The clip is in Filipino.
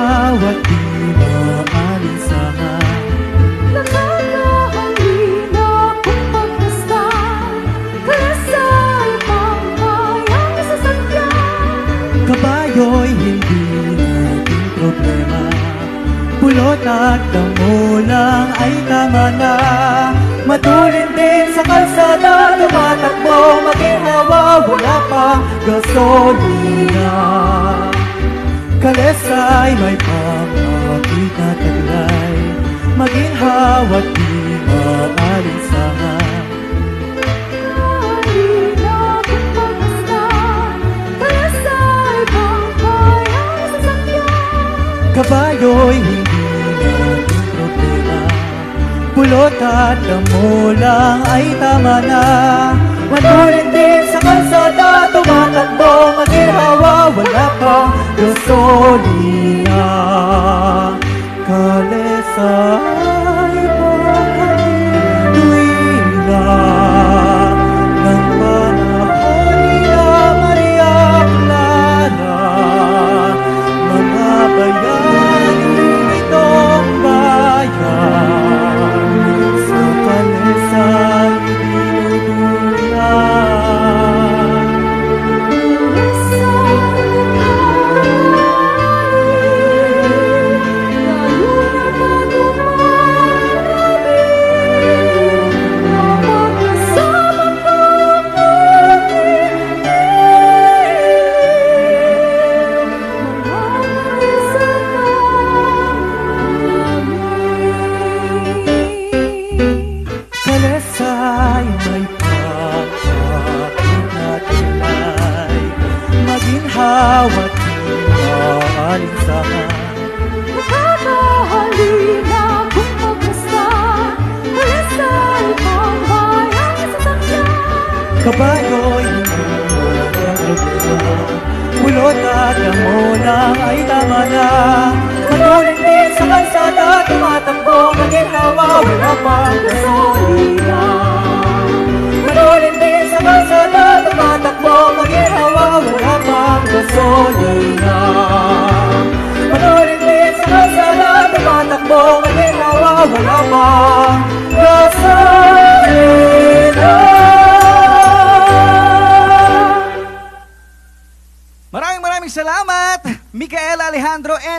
Maginhawa't di maalinsangan. Nakakahalina kung magmasdan, kalasay pang bayang sasakyan. Kabayo'y hindi naging problema, pulot at damo lang ay tama na. Matulin din sa kalsada, tumatakbo, maginhawa, wala pang gasolina. Kalesay may pangakit na taglay, maginhawa't di maalinsangan. Halina kung magmasdan, kalasay pang bayang sasakyan. Kabayo'y hindi naging problema, pulot at damo lang ay tama na. Matulin din sa kalsada, tumatakbo, maginhawa, wala pang gasolina. Kalesay panghatid tuwina ng panahon nila Maria Clara. Mga bayaning itong bayan, sa kalesay dinudulan. Kalesay may pagkakit na tilay, maginhawa't di maalinsangan. Nakakahalina kung magmasdan, kalasay pang bayang sasakyan. Kabayo'y hindi walang problema, pulot at damo lang ay tama na. Matulin din sa kalsada, tumatakbo, maginhawa, wala pang gasolina. Matulin din sa kalsada, tumatakbo, maginhawa, wala pang gasolina. Matulin din sa kalsada, tumatakbo, maginhawa, wala pang gasolina. Maraming salamat, Micaela Alejandro.